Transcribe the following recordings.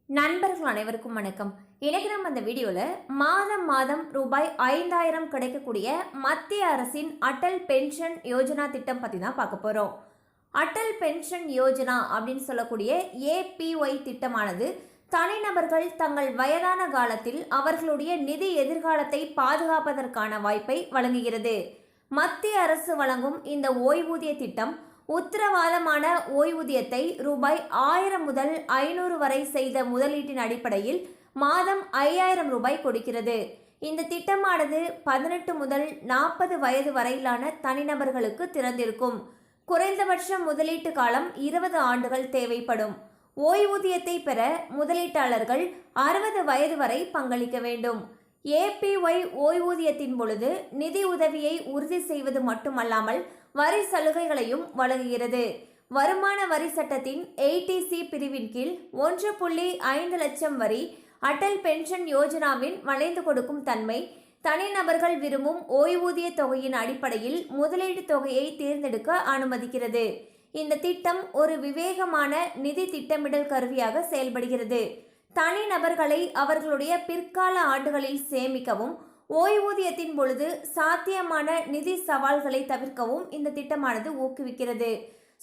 நண்பர்கள் அனைவருக்கும் வணக்கம். இன்னைக்கு நம்ம இந்த வீடியோல மாதம் மாதம் ரூபாய் 5000 கிடைக்கக்கூடிய மத்திய அரசின் அடல் பென்ஷன் யோஜனா திட்டம் பத்தி தான் பார்க்க போறோம். அடல் பென்ஷன் யோஜனா அப்படின்னு சொல்லக்கூடிய ஏபிஒய் திட்டமானது தனிநபர்கள் தங்கள் வயதான காலத்தில் அவர்களுடைய நிதி எதிர்காலத்தை பாதுகாப்பதற்கான வாய்ப்பை வழங்குகிறது. மத்திய அரசு வழங்கும் இந்த ஓய்வூதிய திட்டம் உத்தரவாதமான ஓய்வூதியத்தை ரூபாய் 1000 முதல் 500 வரை செய்த முதலீட்டின் அடிப்படையில் மாதம் 5000 ரூபாய் கொடுக்கிறது. இந்த திட்டமானது 18 முதல் 40 வயது வரையிலான தனிநபர்களுக்கு திறந்திருக்கும். குறைந்தபட்ச முதலீட்டு காலம் 20 ஆண்டுகள் தேவைப்படும். ஓய்வூதியத்தை பெற முதலீட்டாளர்கள் 60 வயது வரை பங்களிக்க வேண்டும். ஏபிஒய் ஓய்வூதியத்தின் பொழுது நிதி உதவியை உறுதி செய்வது மட்டுமல்லாமல் வரி சலுகைகளையும் வழங்குகிறது. வருமான வரி சட்டத்தின் 80C பிரிவின் கீழ் 1.5 லட்சம் வரி அடல் பென்ஷன் யோஜனாவின் வளைந்து கொடுக்கும் தன்மை தனிநபர்கள் விரும்பும் ஓய்வூதிய தொகையின் அடிப்படையில் முதலீடு தொகையை தேர்ந்தெடுக்க அனுமதிக்கிறது. இந்த திட்டம் ஒரு விவேகமான நிதி திட்டமிடல் கருவியாக செயல்படுகிறது. தனிநபர்களை அவர்களுடைய பிற்கால ஆண்டுகளில் சேமிக்கவும் ஓய்வூதியத்தின் பொழுது சாத்தியமான நிதி சவால்களை தவிர்க்கவும் இந்த திட்டமானது ஊக்குவிக்கிறது.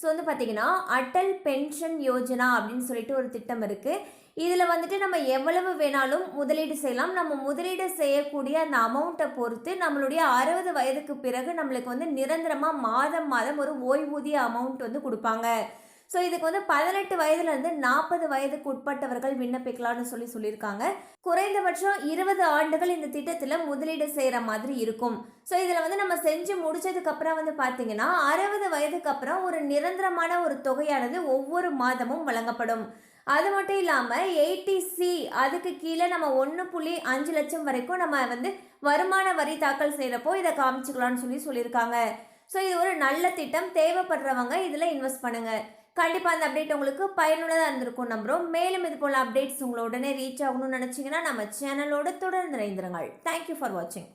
ஸோ பார்த்தீங்கன்னா அடல் பென்ஷன் யோஜனா அப்படின்னு சொல்லிட்டு ஒரு திட்டம் இருக்குது. இதில் நம்ம எவ்வளவு வேணாலும் முதலீடு செய்யலாம். நம்ம முதலீடு செய்யக்கூடிய அந்த அமௌண்ட்டை பொறுத்து நம்மளுடைய 60 வயதுக்கு பிறகு நம்மளுக்கு நிரந்தரமாக மாதம் மாதம் ஒரு ஓய்வூதிய அமௌண்ட் கொடுப்பாங்க. ஸோ இதுக்கு 18 வயதுலேருந்து 40 வயதுக்கு உட்பட்டவர்கள் விண்ணப்பிக்கலாம்னு சொல்லியிருக்காங்க. குறைந்தபட்சம் 20 ஆண்டுகள் இந்த திட்டத்தில் முதலீடு செய்கிற மாதிரி இருக்கும். ஸோ இதில் நம்ம செஞ்சு முடிச்சதுக்கப்புறம் பார்த்தீங்கன்னா 60 வயதுக்கு அப்புறம் ஒரு நிரந்தரமான ஒரு தொகையானது ஒவ்வொரு மாதமும் வழங்கப்படும். அது மட்டும் இல்லாமல் 80C அதுக்கு கீழே நம்ம 1.5 லட்சம் வரைக்கும் நம்ம வருமான வரி தாக்கல் செய்கிறப்போ இதை காமிச்சுக்கலாம்னு சொல்லியிருக்காங்க. ஸோ இது ஒரு நல்ல திட்டம். தேவைப்படுறவங்க இதில் இன்வெஸ்ட் பண்ணுங்கள். கண்டிப்பாக அந்த அப்டேட் உங்களுக்கு பயனுள்ளதாக இருந்திருக்கும் நம்புகிறோம். மேலும் இது போல் அப்டேட்ஸ் உங்களை உடனே ரீச் ஆகணும்னு நினச்சிங்கன்னா நம்ம சேனலோடு தொடர்ந்து இணைந்திருங்கள். தேங்க்யூ ஃபார் வாட்சிங்.